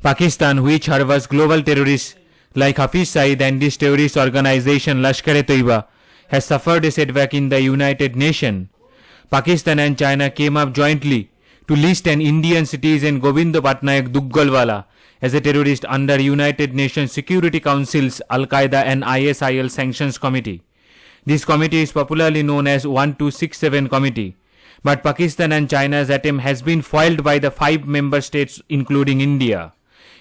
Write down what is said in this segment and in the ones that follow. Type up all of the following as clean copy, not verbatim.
Pakistan, which harbors global terrorists like Hafeez Saeed and his terrorist organization Lashkar-e-Toiba, has suffered a setback in the United Nations. Pakistan and China came up jointly to list an Indian citizen Govind Patnaik Duggalwala as a terrorist under United Nations Security Council's Al-Qaeda and ISIL Sanctions Committee. This committee is popularly known as 1267 Committee. But Pakistan and China's attempt has been foiled by the 5 member states including India.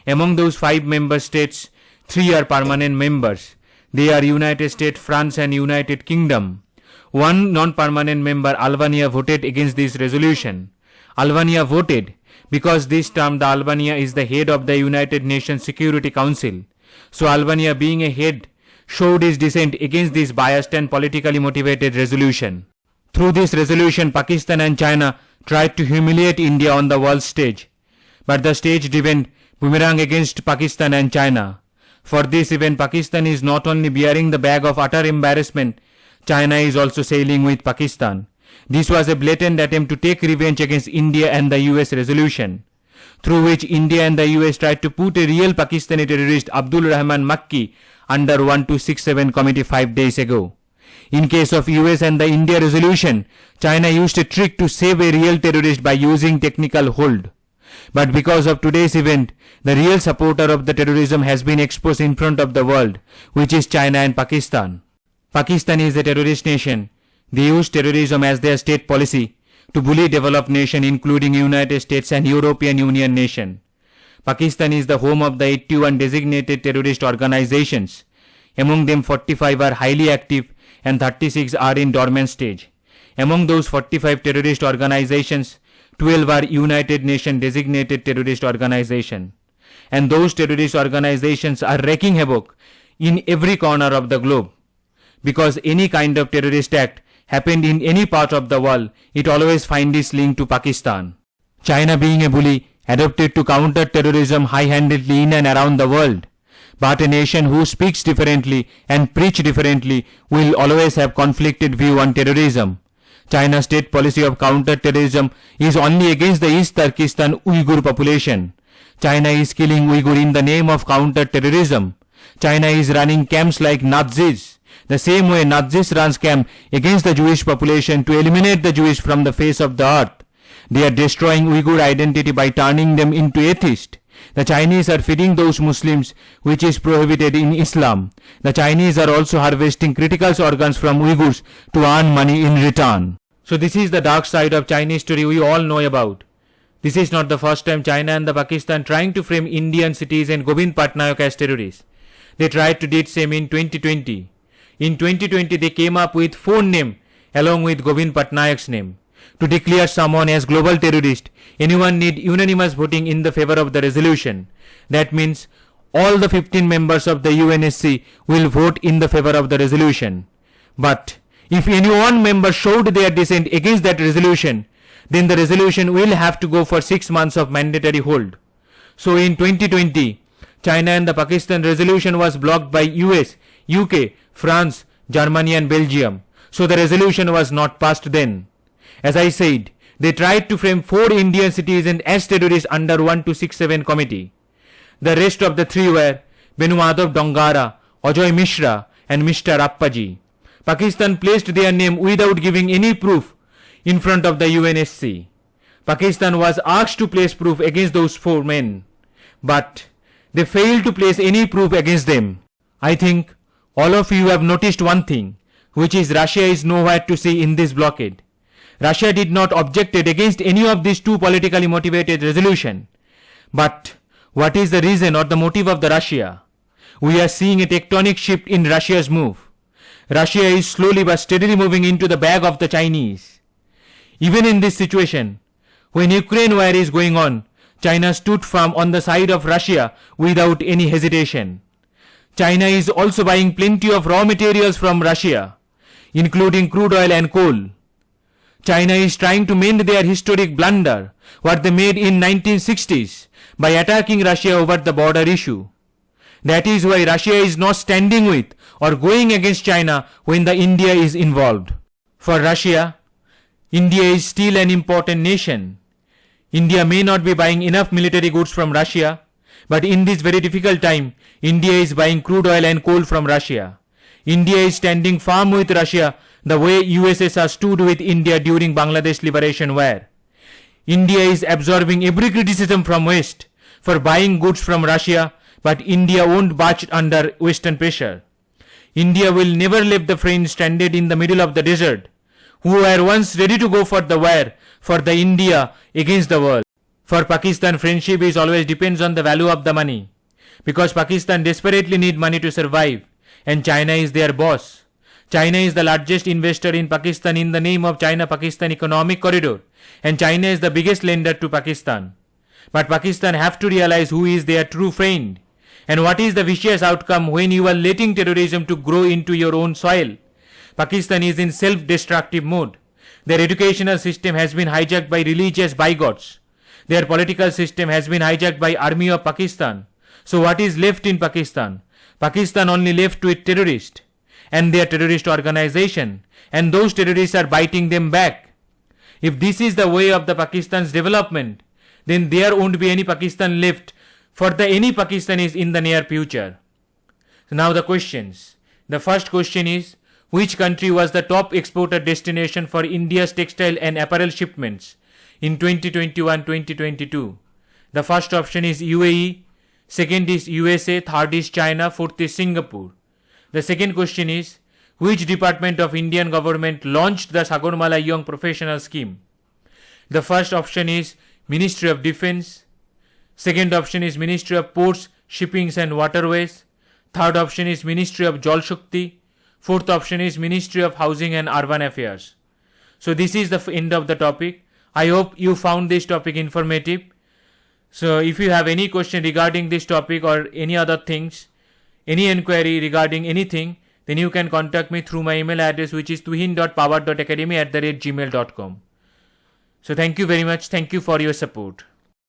Among those 5 member states, 3 are permanent members. They are United States, France and United Kingdom. One non-permanent member, Albania, voted against this resolution. Albania voted because this term the Albania is the head of the United Nations Security Council. So Albania, being a head, showed his dissent against this biased and politically motivated resolution. Through this resolution, Pakistan and China tried to humiliate India on the world stage. But the staged event boomerang against Pakistan and China. For this event, Pakistan is not only bearing the bag of utter embarrassment, China is also sailing with Pakistan. This was a blatant attempt to take revenge against India and the US resolution, through which India and the US tried to put a real Pakistani terrorist, Abdul Rehman Makki, under 1267 Committee 5 days ago. In case of US and the India resolution, China used a trick to save a real terrorist by using technical hold. But because of today's event, the real supporter of the terrorism has been exposed in front of the world, which is China and Pakistan. Pakistan is a terrorist nation. They use terrorism as their state policy to bully developed nations including United States and European Union nation. Pakistan is the home of the 81 designated terrorist organizations. Among them 45 are highly active and 36 are in dormant stage. Among those 45 terrorist organizations, 12 are United Nations designated terrorist organizations. And those terrorist organizations are wreaking havoc in every corner of the globe. Because any kind of terrorist act happened in any part of the world, it always finds its link to Pakistan. China, being a bully, adopted to counter terrorism high-handedly in and around the world. But a nation who speaks differently and preach differently will always have conflicted view on terrorism. China's state policy of counter-terrorism is only against the East Turkestan Uyghur population. China is killing Uyghur in the name of counter-terrorism. China is running camps like Nazis. The same way Nazis runs camp against the Jewish population to eliminate the Jewish from the face of the earth. They are destroying Uyghur identity by turning them into atheists. The Chinese are feeding those Muslims, which is prohibited in Islam. The Chinese are also harvesting critical organs from Uyghurs to earn money in return. So this is the dark side of Chinese story we all know about. This is not the first time China and the Pakistan trying to frame Indian citizen Govind Patnaik as terrorists. They tried to do the same in 2020. In 2020, they came up with 4 names along with Govind Patnaik's name. To declare someone as global terrorist, anyone need unanimous voting in the favor of the resolution. That means all the 15 members of the UNSC will vote in the favor of the resolution. But if any one member showed their dissent against that resolution, then the resolution will have to go for 6 months of mandatory hold. So in 2020, China and the Pakistan resolution was blocked by US, UK, France, Germany and Belgium. So the resolution was not passed then. As I said, they tried to frame 4 Indian citizens as terrorists under 1267 Committee. The rest of the 3 were Benu Madhav Dongara, Ajoy Mishra and Mr. Appaji. Pakistan placed their name without giving any proof in front of the UNSC. Pakistan was asked to place proof against those 4 men, but they failed to place any proof against them. I think all of you have noticed one thing, which is Russia is nowhere to see in this blockade. Russia did not object against any of these 2 politically motivated resolutions. But what is the reason or the motive of the Russia? We are seeing a tectonic shift in Russia's move. Russia is slowly but steadily moving into the bag of the Chinese. Even in this situation, when Ukraine war is going on, China stood firm on the side of Russia without any hesitation. China is also buying plenty of raw materials from Russia, including crude oil and coal. China is trying to mend their historic blunder, what they made in 1960s, by attacking Russia over the border issue. That is why Russia is not standing with or going against China when the India is involved. For Russia, India is still an important nation. India may not be buying enough military goods from Russia, But in this very difficult time, India is buying crude oil and coal from Russia. India is standing firm with Russia the way USSR stood with India during Bangladesh Liberation War. India is absorbing every criticism from West for buying goods from Russia, but India won't budge under Western pressure. India will never leave the friends stranded in the middle of the desert, who were once ready to go for the war for the India against the world. For Pakistan, friendship is always depends on the value of the money, because Pakistan desperately need money to survive, and China is their boss. China is the largest investor in Pakistan in the name of China-Pakistan Economic Corridor, and China is the biggest lender to Pakistan. But Pakistan have to realize who is their true friend, and what is the vicious outcome when you are letting terrorism to grow into your own soil. Pakistan is in self-destructive mode. Their educational system has been hijacked by religious bigots. Their political system has been hijacked by Army of Pakistan. So what is left in Pakistan? Pakistan only left with terrorists and their terrorist organization, and those terrorists are biting them back. If this is the way of the Pakistan's development, then there won't be any Pakistan left for the any Pakistanis in the near future. So now the questions. The first question is, which country was the top exporter destination for India's textile and apparel shipments in 2021-2022? The first option is UAE, second is USA, third is China, fourth is Singapore. The second question is, which department of Indian government launched the Sagarmala Young Professional Scheme? The first option is Ministry of Defence. Second option is Ministry of Ports, Shippings and Waterways. Third option is Ministry of Jal Shakti. Fourth option is Ministry of Housing and Urban Affairs. So this is the end of the topic. I hope you found this topic informative. So if you have any question regarding this topic or any other things, any inquiry regarding anything, then you can contact me through my email address, which is tuhin.power.academy@gmail.com. So thank you very much. Thank you for your support.